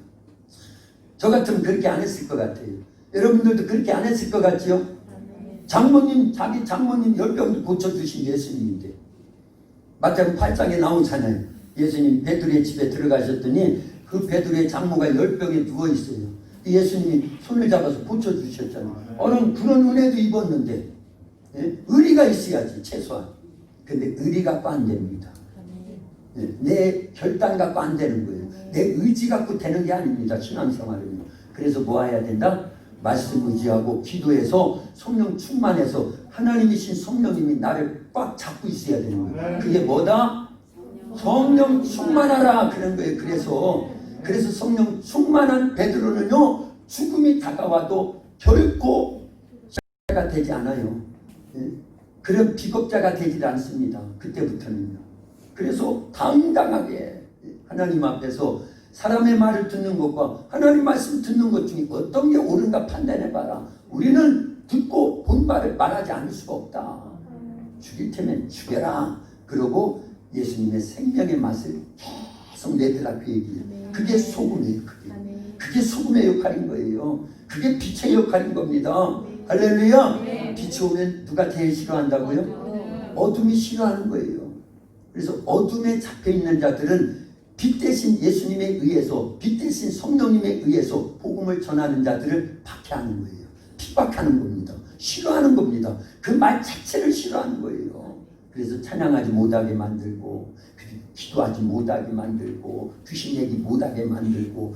저 같으면 그렇게 안 했을 것 같아요. 여러분들도 그렇게 안 했을 것 같지요? 장모님, 자기 장모님 10병도 고쳐주신 예수님인데 마태복음 8장에 나오잖아요. 예수님 베드로의 집에 들어가셨더니 그 베드로의 장모가 10병에 누워있어요. 예수님이 손을 잡아서 고쳐주셨잖아요. 그런 은혜도 입었는데 의리가 있어야지 최소한. 근데 의리 갖고 안 됩니다. 내 결단 갖고 안 되는 거예요. 내 의지 갖고 되는 게 아닙니다. 신앙생활은요. 그래서 뭐 해야 된다? 말씀 의지하고 기도해서 성령 충만해서 하나님이신 성령님이 나를 꽉 잡고 있어야 되는 거예요. 그게 뭐다? 성령 충만하라 그런 거예요. 그래서 성령 충만한 베드로는요 죽음이 다가와도 결코 자가 되지 않아요. 그런 비겁자가 되지 않습니다. 그때부터는요. 그래서 당당하게 하나님 앞에서 사람의 말을 듣는 것과 하나님 말씀 듣는 것 중에 어떤 게 옳은가 판단해봐라. 우리는 듣고 본 말을 말하지 않을 수가 없다. 죽일 테면 죽여라. 그러고 예수님의 생명의 맛을 계속 내더라 그 얘기예요. 그게 소금이에요. 그게 소금의 역할인 거예요. 그게 빛의 역할인 겁니다. 할렐루야. 빛이 오면 누가 제일 싫어한다고요? 어둠이 싫어하는 거예요. 그래서 어둠에 잡혀있는 자들은 빛 대신 예수님에 의해서 빛 대신 성령님에 의해서 복음을 전하는 자들을 박해하는 거예요. 핍박하는 겁니다. 싫어하는 겁니다. 그 말 자체를 싫어하는 거예요. 그래서 찬양하지 못하게 만들고 기도하지 못하게 만들고 귀신 얘기 못하게 만들고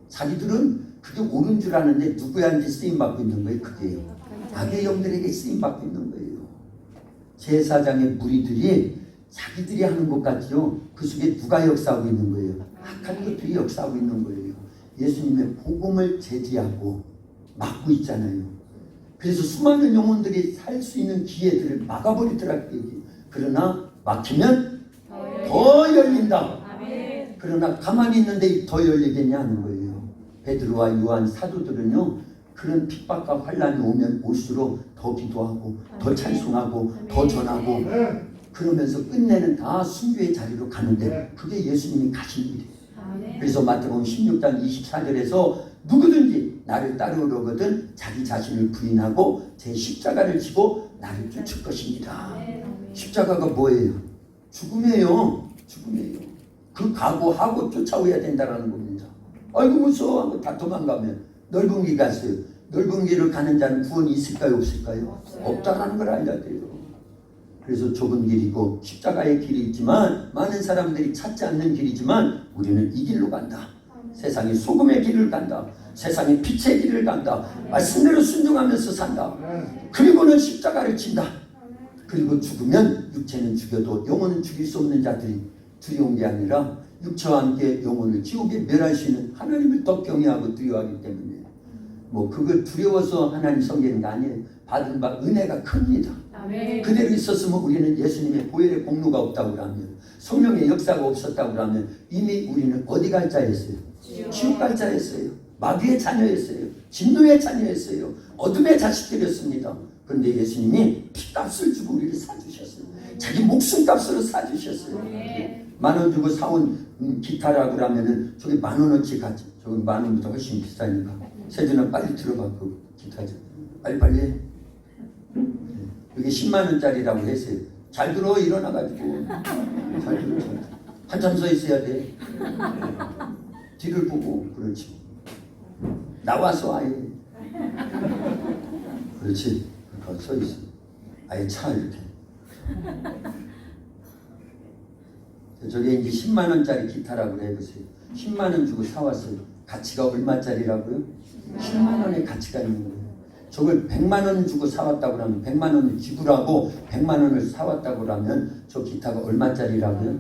자기들은 그게 옳은 줄 아는데 누구한테 쓰임받고 있는 거예요? 그게요. 악의 영들에게 쓰임받고 있는 거예요. 제사장의 무리들이 자기들이 하는 것 같죠. 그 속에 누가 역사하고 있는 거예요? 악한 것들이 역사하고 있는 거예요. 예수님의 복음을 제지하고 막고 있잖아요. 그래서 수많은 영혼들이 살 수 있는 기회들을 막아버리더라. 그러나 막히면 더 열린다. 그러나 가만히 있는데 더 열리겠냐 하는 거예요. 베드로와 요한 사도들은요. 그런 핍박과 환란이 오면 올수록 더 기도하고 더 찬송하고 더 전하고 그러면서 끝내는 다 순교의 자리로 가는데 그게 예수님이 가신 일이에요. 그래서 마태복음 16장 24절에서 누구든지 나를 따르려거든 자기 자신을 부인하고 제 십자가를 지고 나를 쫓을 것입니다. 십자가가 뭐예요? 죽음이에요. 죽음이에요. 그 각오하고 쫓아오야 된다는 겁니다. 아이고 무서워 하고 다 도망가면 넓은 길 갔어요. 넓은 길을 가는 자는 구원이 있을까요? 없을까요? 없다라는 걸 알아야 돼요. 그래서 좁은 길이고 십자가의 길이 있지만 많은 사람들이 찾지 않는 길이지만 우리는 이 길로 간다. 세상의 소금의 길을 간다. 세상의 빛의 길을 간다. 말씀대로 순종하면서 산다. 그리고는 십자가를 진다. 그리고 죽으면 육체는 죽여도 영혼은 죽일 수 없는 자들이 두려운 게 아니라 육체와 함께 영혼을 지옥에 멸할 수 있는 하나님을 더 경외하고 두려워하기 때문에 뭐 그걸 두려워서 하나님 섬기는 게 아니에요. 받은 바 은혜가 큽니다. 그대로 있었으면 우리는 예수님의 보혈의 공로가 없다고 하면 성령의 역사가 없었다고 하면 이미 우리는 어디 갈 자였어요? 지옥 갈 자였어요. 마귀의 자녀였어요. 진노의 자녀였어요. 어둠의 자식들이었습니다. 그런데 예수님이 피값을 주고 우리를 사주셨어요. 자기 목숨값으로 사주셨어요. 10,000원 주고 사온 기타라고 하면은 저기 10,000원어치 가지. 저기 10,000원보다 훨씬 비싸니까. 세준아 빨리 들어봐 그 기타 좀. 빨리 해. 이게 100,000원짜리라고 했어요. 잘 들어 일어나가지고 잘 들어. 한참 서 있어야 돼. 뒤를 보고 그렇지. 나와서 아예 그렇지. 그렇게 서 있어. 아예 차 이렇게. 저게 이제 100,000원짜리 기타라고 해보세요. 100,000원 주고 사왔어요. 가치가 얼마짜리라고요? 100,000원의 가치가 있는 거예요. 저걸 100,000원 주고 사왔다고 하면 100,000원을 지불하고 100,000원을 사왔다고 하면 저 기타가 얼마짜리라고요?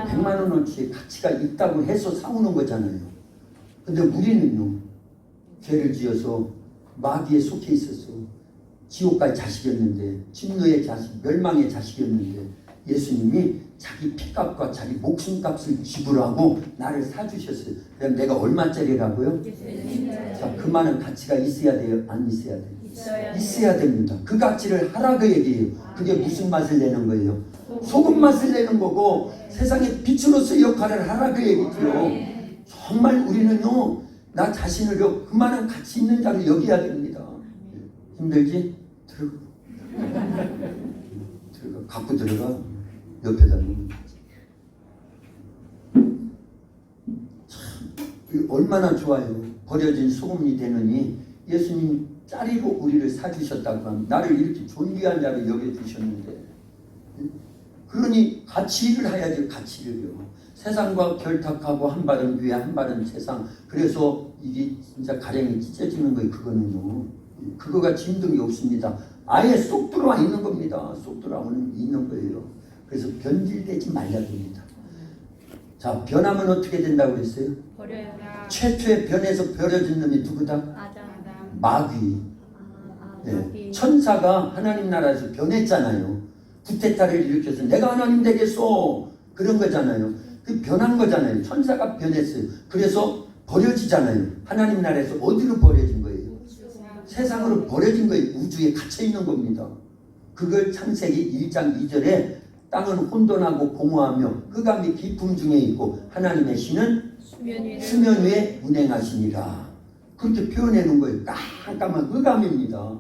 100,000원어치의 가치가 있다고 해서 사오는 거잖아요. 근데 우리는요. 죄를 지어서 마귀에 속해 있었어. 지옥갈 자식이었는데 진노의 자식, 멸망의 자식이었는데 예수님이 자기 피값과 자기 목숨값을 지불하고 나를 사주셨어요. 그럼 내가 얼마짜리라고요? 자, 그 많은 가치가 있어야 돼요? 안 있어야 돼요? 있어야 됩니다. 그 가치를 하라 그 얘기예요. 그게 무슨 맛을 내는 거예요? 소금 맛을 내는 거고 세상의 빛으로서 역할을 하라 그 얘기죠. 정말 우리는요, 나 자신을요 그만한 가치 있는 자를 여겨야 됩니다. 힘들지? 들어가. 갖고 들어가. 옆에다 놓는 거지. 참 얼마나 좋아요. 버려진 소금이 되느니 예수님 짜리로 우리를 사주셨다고 하면 나를 이렇게 존귀한 자로 여겨주셨는데, 그러니 가치를 해야지. 가치를요. 세상과 결탁하고 한 발은 위에 한 발은 세상. 그래서 이게 진짜 가랭이 찢어지는 거예요. 그거는요. 그거가 진동이 없습니다. 아예 쏙 들어와 있는 겁니다. 쏙 들어오는 있는 거예요. 그래서 변질되지 말아야 됩니다. 자, 변하면 어떻게 된다고 그랬어요? 버려요. 최초의 변에서 버려진 놈이 누구다? 아담. 마귀. 마귀. 천사가 하나님 나라에서 변했잖아요. 구테타를 일으켜서 내가 하나님 되겠소. 그런 거잖아요. 그 변한 거잖아요. 천사가 변했어요. 그래서 버려지잖아요. 하나님 나라에서 어디로 버려진 거예요? 세상으로 버려진 거예요. 우주에 갇혀 있는 겁니다. 그걸 창세기 1장 2절에 땅은 혼돈하고 공허하며 흑암이 깊음 중에 있고 하나님의 신은 수면 위에 운행하시니라. 그렇게 표현해 놓은 거예요. 깜깜한 흑암입니다.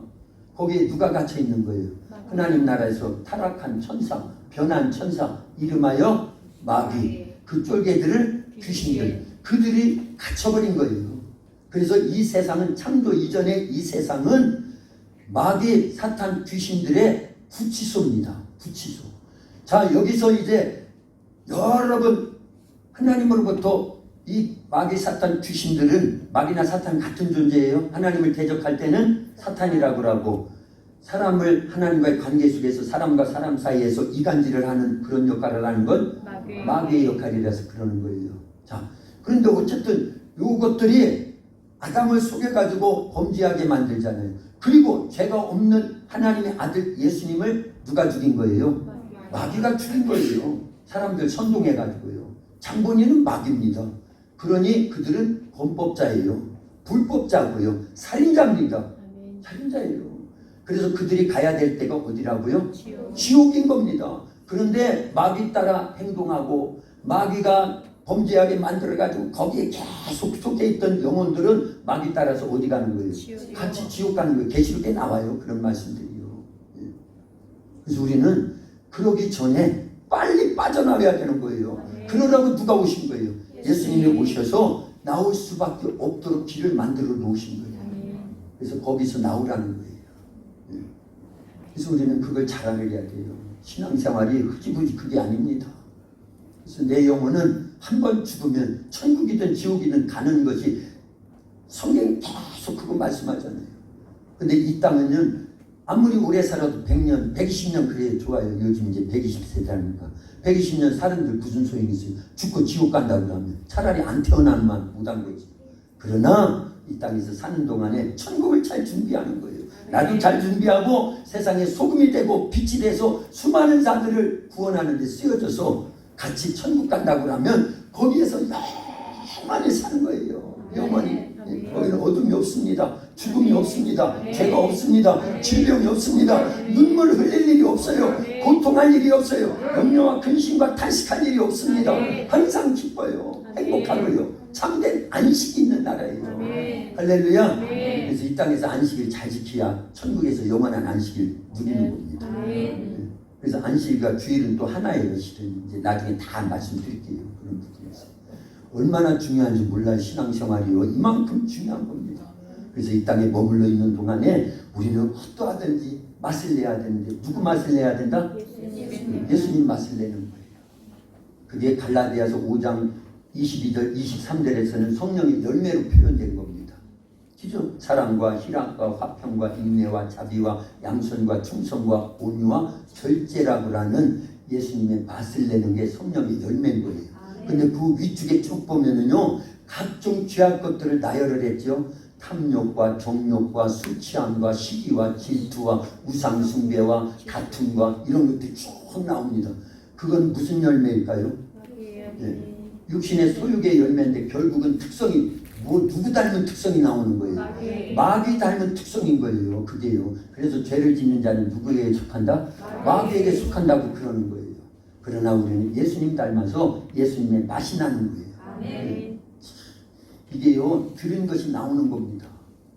거기에 누가 갇혀 있는 거예요? 하나님 나라에서 타락한 천사, 변한 천사, 이름하여 마귀. 그 쫄개들을 귀신들, 그들이 갇혀버린 거예요. 그래서 이 세상은, 창조 이전의 이 세상은 마귀, 사탄, 귀신들의 구치소입니다. 구치소. 자, 여기서 이제 여러분, 하나님으로부터 이 마귀, 사탄, 귀신들은 마귀나 사탄 같은 존재예요. 하나님을 대적할 때는 사탄이라고 하고, 사람을 하나님과의 관계 속에서 사람과 사람 사이에서 이간질을 하는 그런 역할을 하는 건 마귀의 역할이라서 그러는 거예요. 자, 그런데 어쨌든 이것들이 아담을 속여가지고 범죄하게 만들잖아요. 그리고 죄가 없는 하나님의 아들 예수님을 누가 죽인 거예요? 마귀가 죽인 거예요. 사람들 선동해가지고요. 장본인은 마귀입니다. 그러니 그들은 범법자예요. 불법자고요. 살인자입니다. 살인자예요. 그래서 그들이 가야 될 때가 어디라고요? 지옥인 겁니다. 그런데 마귀 따라 행동하고 마귀가 범죄하게 만들어가지고 거기에 계속 속해 있던 영혼들은 마귀 따라서 어디 가는 거예요? 같이 지옥 가는 거예요. 계시록에 나와요. 그런 말씀들이요. 그래서 우리는 그러기 전에 빨리 빠져나가야 되는 거예요. 그러라고 누가 오신 거예요? 예수님이 오셔서 나올 수밖에 없도록 길을 만들어 놓으신 거예요. 그래서 거기서 나오라는 거예요. 그래서 우리는 그걸 잘 알아야 돼요. 신앙생활이 흐지부지 그게 아닙니다. 그래서 내 영혼은 한 번 죽으면 천국이든 지옥이든 가는 것이 성경이 계속 그거 말씀하잖아요. 근데 이 땅은 아무리 오래 살아도 100년, 120년 그래 좋아요. 요즘 이제 120세대니까 120년 사람들 무슨 소용이 있어요. 죽고 지옥 간다고 하면 차라리 안 태어나만 못한 거지. 그러나 이 땅에서 사는 동안에 천국을 잘 준비하는 거예요. 나도 잘 준비하고 세상에 소금이 되고 빛이 돼서 수많은 자들을 구원하는 데 쓰여져서 같이 천국 간다고 하면 거기에서 영원히 사는 거예요. 영원히. 거기는 어둠이 없습니다. 죽음이 없습니다. 죄가 없습니다. 질병이 없습니다. 눈물 흘릴 일이 없어요. 고통할 일이 없어요. 염려와 근심과 탄식할 일이 없습니다. 항상 기뻐요. 행복하고요. 참된 안식이 있는 나라예요. 할렐루야. 그래서 이 땅에서 안식을 잘 지켜야 천국에서 영원한 안식을 누리는 겁니다. 그래서 안식일과 주일은 또 하나예요. 실은 이제 나중에 다 말씀드릴게요. 그런 부분에서 얼마나 중요한지 몰라요. 신앙생활이요. 이만큼 중요한 겁니다. 그래서 이 땅에 머물러 있는 동안에 우리는 어떠하든지 맛을 내야 되는데 누구 맛을 내야 된다? 예수님 맛을 내는 거예요. 그게 갈라디아서 5장 22절 23절에서는 성령의 열매로 표현된 겁니다. 그죠? 사랑과 희락과 화평과 인내와 자비와 양선과 충성과 온유와 절제라고 하는 예수님의 맛을 내는 게 성령의 열매인 거예요. 근데 그 위쪽에 쭉 보면은요, 각종 죄악 것들을 나열을 했죠. 탐욕과 정욕과 술 취함과 시기와 질투와 우상 숭배와 다툼과 이런 것들이 쭉 나옵니다. 그건 무슨 열매일까요? 네. 육신의 소욕의 열매인데 결국은 특성이 뭐 누구 닮은 특성이 나오는 거예요. 마귀 닮은 특성인 거예요. 그게요. 그래서 죄를 짓는 자는 누구에게 속한다? 마귀에게 속한다고 그러는 거예요. 그러나 우리는 예수님 닮아서 예수님의 맛이 나는 거예요. 아멘. 이게요, 들은 것이 나오는 겁니다.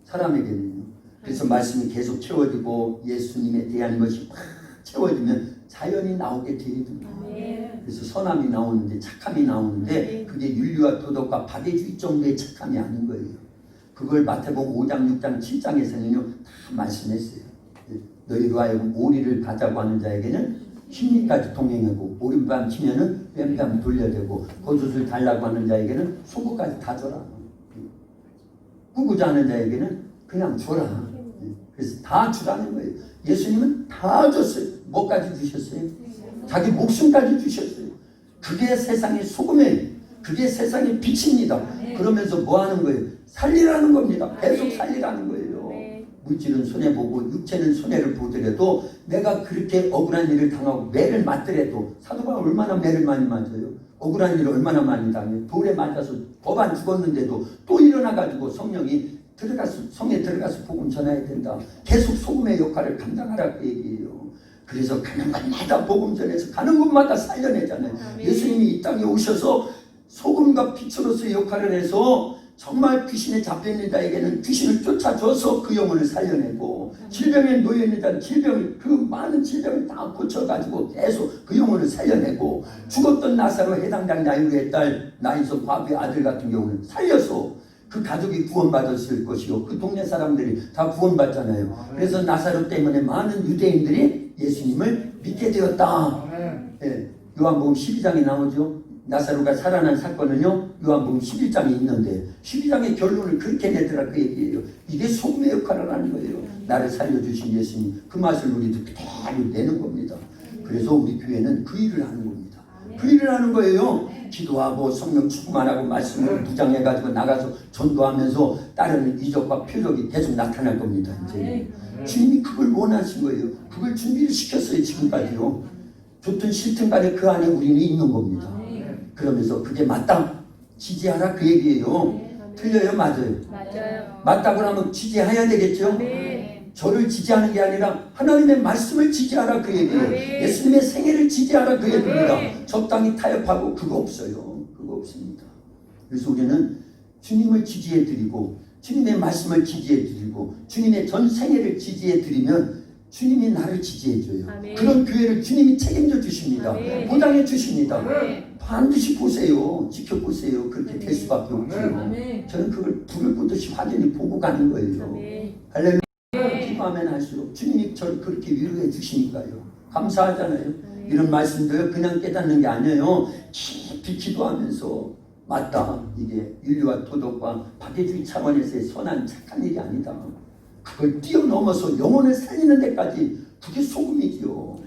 사람에게는요. 그래서 말씀이 계속 채워지고 예수님에 대한 것이 막 채워지면 자연이 나오게 되거든요. 아멘. 그래서 선함이 나오는데 착함이 나오는데 그게 윤리와 도덕과 박애주의 정도의 착함이 아닌 거예요. 그걸 마태복음 5장, 6장, 7장에서는요 다 말씀했어요. 너희로 하여금 오리를 가자고 하는 자에게는 심리까지 동행하고 오른밤 치면은 왼밤 돌려대고 겉옷을 달라고 하는 자에게는 속옷까지 다 줘라. 꾸고자 하는 자에게는 그냥 줘라. 그래서 다 주라는 거예요. 예수님은 다 줬어요. 뭐까지 주셨어요? 자기 목숨까지 주셨어요. 그게 세상의 소금이에요. 그게 세상의 빛입니다. 그러면서 뭐 하는 거예요? 살리라는 겁니다. 계속 살리라는 거예요. 물질은 손해보고 육체는 손해를 보더라도 내가 그렇게 억울한 일을 당하고 매를 맞더라도 사도가 얼마나 매를 많이 맞아요. 억울한 일을 얼마나 많이 당해요. 돌에 맞아서 법안 죽었는데도 또 일어나가지고 성령이 성에 들어가서 복음 전해야 된다. 계속 소금의 역할을 감당하라고 얘기해요. 그래서 가는 곳마다 복음 전해서 가는 곳마다 살려내잖아요. 예수님이 이 땅에 오셔서 소금과 빛으로서의 역할을 해서 정말 귀신에 잡혀있는 자에게는 귀신을 쫓아줘서 그 영혼을 살려내고 질병에 놓여있는 자는 그 많은 질병을 다 고쳐가지고 계속 그 영혼을 살려내고 죽었던 나사로 해당장 야유의 딸 나인서 과부의 아들 같은 경우는 살려서 그 가족이 구원받았을 것이고 그 동네 사람들이 다 구원받잖아요. 그래서 나사로 때문에 많은 유대인들이 예수님을 믿게 되었다. 예, 요한복음 12장에 나오죠. 나사로가 살아난 사건은요 요한복음 11장에 있는데 12장의 결론을 그렇게 내더라 그 얘기예요. 이게 소금의 역할을 하는 거예요. 나를 살려주신 예수님 그 맛을 우리도 그대로 내는 겁니다. 그래서 우리 교회는 그 일을 하는 겁니다. 그 일을 하는 거예요. 기도하고 성령 축복만 하고 말씀을 무장해가지고 나가서 전도하면서 다른 이적과 표적이 계속 나타날 겁니다. 이제 주님이 그걸 원하신 거예요. 그걸 준비를 시켰어요. 지금까지요. 좋든 싫든 간에 그 안에 우리는 있는 겁니다. 그러면서 그게 맞다 지지하라 그 얘기예요. 틀려요? 맞아요? 맞다고 하면 지지해야 되겠죠. 저를 지지하는 게 아니라 하나님의 말씀을 지지하라 그 얘기예요. 예수님의 생애를 지지하라 그 얘기입니다. 적당히 타협하고 그거 없어요. 그거 없습니다. 그래서 우리는 주님을 지지해드리고 주님의 말씀을 지지해드리고 주님의 전 생애를 지지해드리면 주님이 나를 지지해줘요. 그런 교회를 주님이 책임져 주십니다. 보장해 주십니다. 반드시 보세요. 지켜보세요. 그렇게 될 수밖에 없어요. 저는 그걸 불을 끄듯이 확연히 보고 가는 거예요. 할렐루야. 기도하면 할수록 주님이 저를 그렇게 위로해 주시니까요. 감사하잖아요. 이런 말씀들 그냥 깨닫는 게 아니에요. 깊이 기도하면서 맞다. 이게 인류와 도덕과 박애주의 차원에서의 선한 착한 일이 아니다. 그걸 뛰어넘어서 영혼을 살리는 데까지 그게 소금이지요.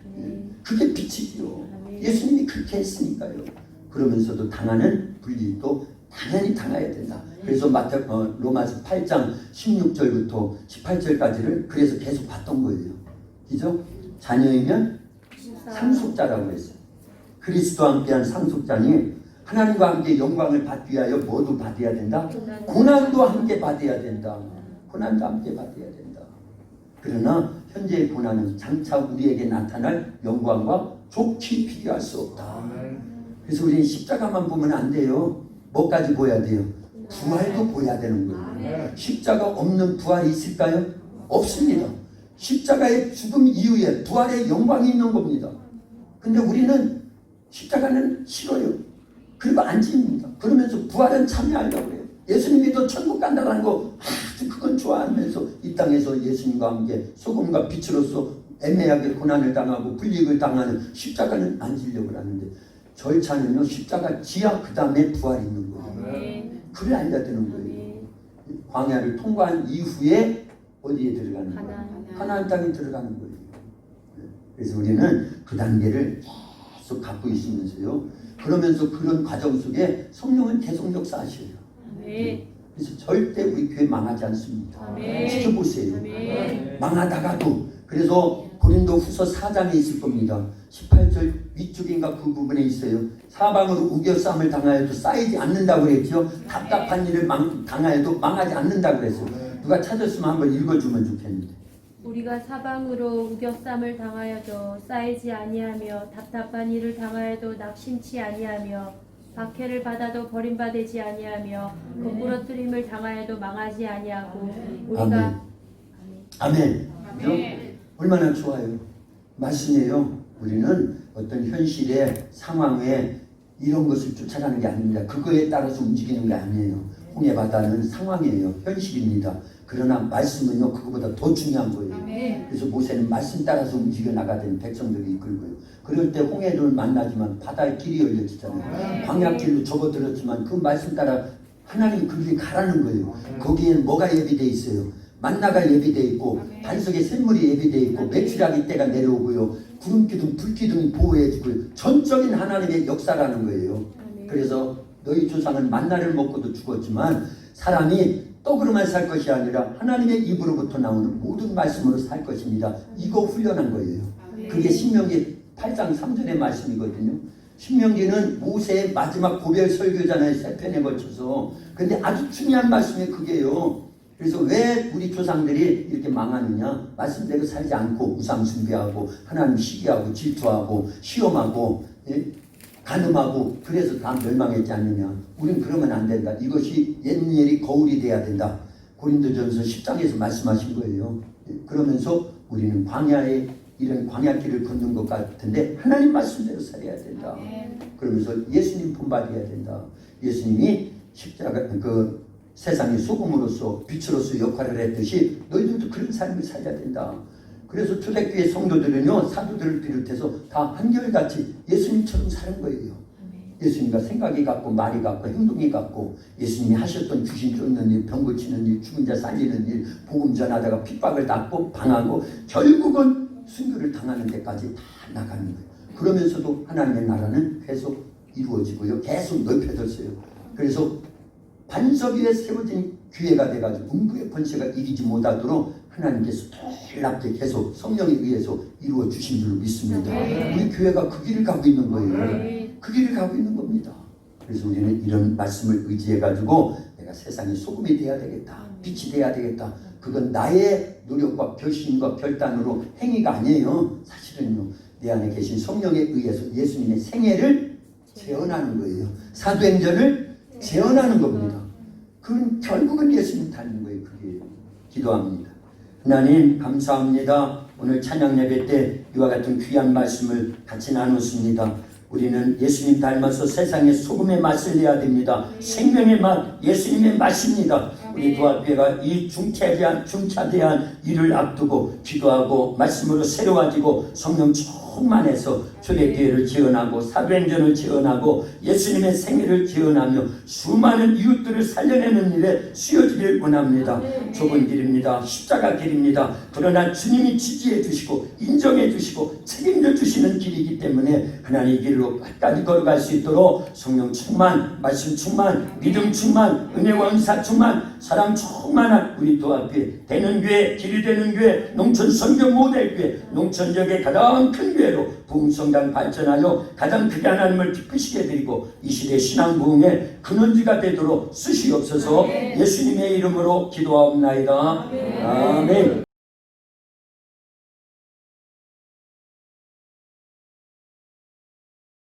그게 빛이지요. 예수님이 그렇게 했으니까요. 그러면서도 당하는 불리도 당연히 당해야 된다. 그래서 로마서 8장 16절부터 18절까지를 그래서 계속 봤던 거예요. 그죠? 자녀이면 상속자라고 했어요. 그리스도와 함께한 상속자니 하나님과 함께 영광을 받기 위하여 뭐도 받아야 된다? 고난도 함께 받아야 된다. 고난도 함께 받아야 된다. 그러나 현재의 고난은 장차 우리에게 나타날 영광과 좋게 비교할 수 없다. 그래서 우리는 십자가만 보면 안 돼요. 뭐까지 보여야 돼요? 부활도 보여야 되는 거예요. 십자가 없는 부활이 있을까요? 없습니다. 십자가의 죽음 이후에 부활의 영광이 있는 겁니다. 근데 우리는 십자가는 싫어요. 그리고 안 집니다. 그러면서 부활은 참여하려고 해요. 예수님이 천국 간다는 거 아주 그건 좋아하면서 이 땅에서 예수님과 함께 소금과 빛으로서 애매하게 고난을 당하고 불이익을 당하는 십자가는 안 지려고 하는데 절차는요 십자가 지하 그 다음에 부활이 있는 거예요. 그걸 알려야 되는 거예요. 광야를 통과한 이후에 어디에 들어가는 거예요? 가나안 땅에 들어가는 거예요. 그래서 우리는 그 단계를 계속 갖고 있으면서요. 그러면서 그런 과정 속에 성령은 계속 역사하셔요. 그래서 절대 우리 교회 망하지 않습니다. 지켜보세요. 망하다가도 그래서 고린도 후서 4장에 있을 겁니다. 18절 위쪽인가 그 부분에 있어요. 사방으로 우겨싸움을 당하여도 쌓이지 않는다고 그랬죠. 답답한 일을 당하여도 망하지 않는다고 그랬어요. 누가 찾았으면 한번 읽어주면 좋겠는데. 우리가 사방으로 우겨쌈을 당하여도 쌓이지 아니하며 답답한 일을 당하여도 낙심치 아니하며 박해를 받아도 버림받지 아니하며 거꾸러뜨림을 당하여도 망하지 아니하고 우리가 아멘. 얼마나 좋아요. 말씀이에요. 우리는 어떤 현실의 상황에 이런 것을 쫓아가는 게 아닙니다. 그거에 따라서 움직이는 게 아니에요. 홍해 바다는 상황이에요. 현실입니다. 그러나 말씀은요, 그거보다 더 중요한 거예요. 그래서 모세는 말씀 따라서 움직여 나가던 백성들이 이끌고요. 그럴 때 홍해를 만나지만 바다의 길이 열려지잖아요. 광야길로 접어들었지만 그 말씀 따라 하나님 그 길이 가라는 거예요. 거기에는 뭐가 예비되어 있어요? 만나가 예비되어 있고 반석에 샘물이 예비되어 있고 메추라기 때가 내려오고요. 구름기둥 불기둥이 보호해주고요. 전적인 하나님의 역사라는 거예요. 그래서 너희 조상은 만나를 먹고도 죽었지만 사람이 떡으로만 살 것이 아니라 하나님의 입으로부터 나오는 모든 말씀으로 살 것입니다. 이거 훈련한 거예요. 그게 신명기 8장 3절의 말씀이거든요. 신명기는 모세의 마지막 고별 설교잖아요. 세 편에 걸쳐서. 근데 아주 중요한 말씀이 그게요. 그래서 왜 우리 조상들이 이렇게 망하느냐? 말씀대로 살지 않고 우상 숭배하고 하나님 시기하고 질투하고 시험하고 간음하고 그래서 다 멸망했지 않느냐. 우린 그러면 안 된다. 이것이 옛일이 거울이 돼야 된다. 고린도전서 10장에서 말씀하신 거예요. 그러면서 우리는 광야에 이런 광야길을 걷는 것 같은데 하나님 말씀대로 살아야 된다. 그러면서 예수님 본받아야 된다. 예수님이 십자가 그 세상의 소금으로서 빛으로서 역할을 했듯이 너희들도 그런 삶을 살아야 된다. 그래서 초대교회 성도들은요, 사도들을 비롯해서 다 한결같이 예수님처럼 사는 거예요. 예수님과 생각이 같고 말이 같고 행동이 같고 예수님이 하셨던 귀신 쫓는 일, 병 고치는 일, 죽은 자 살리는 일, 복음 전하다가 핍박을 받고 당하고 결국은 순교를 당하는 데까지 다 나가는 거예요. 그러면서도 하나님의 나라는 계속 이루어지고요. 계속 넓혀졌어요. 그래서 반석 위에 세워진 교회가 돼가지고 음부의 번세가 이기지 못하도록 하나님께서 놀랍게 계속 성령에 의해서 이루어 주신 줄로 믿습니다. 우리 교회가 그 길을 가고 있는 거예요. 그 길을 가고 있는 겁니다. 그래서 우리는 이런 말씀을 의지해가지고 내가 세상의 소금이 돼야 되겠다. 빛이 돼야 되겠다. 그건 나의 노력과 결심과 결단으로 행위가 아니에요. 사실은요. 내 안에 계신 성령에 의해서 예수님의 생애를 재현하는 거예요. 사도행전을 재현하는 겁니다. 그건 결국은 예수님 닮는 거예요. 그게 기도합니다. 하나님 감사합니다. 오늘 찬양 예배 때 이와 같은 귀한 말씀을 같이 나눴습니다. 우리는 예수님 닮아서 세상의 소금의 맛을 내야 됩니다. 생명의 맛, 예수님의 맛입니다. 우리 도합교회가 이 중차대한 일을 앞두고 기도하고 말씀으로 새로워지고 성령 충만해서 초대교회를 지원하고 사도행전을 지원하고 예수님의 생애를 지원하며 수많은 이웃들을 살려내는 일에 쓰여지길 원합니다. 좁은 길입니다. 십자가 길입니다. 그러나 주님이 지지해 주시고 인정해 주시고 책임져 주시는 길이기 때문에 하나님 이 길로 끝까지 걸어갈 수 있도록 성령 충만, 말씀 충만, 믿음 충만, 은혜와 은사 충만, 사랑 충만한 우리 도합교회, 되는 교회, 길이 되는 교회, 농촌 성경 모델 교회, 농촌 지역의 가장 큰 교회로 부흥성당 발전하여 가장 크게 하나님을 기쁘시게 드리고 이 시대 신앙 부흥의 근원지가 되도록 쓰시옵소서. 예수님의 이름으로 기도하옵나이다. 아멘.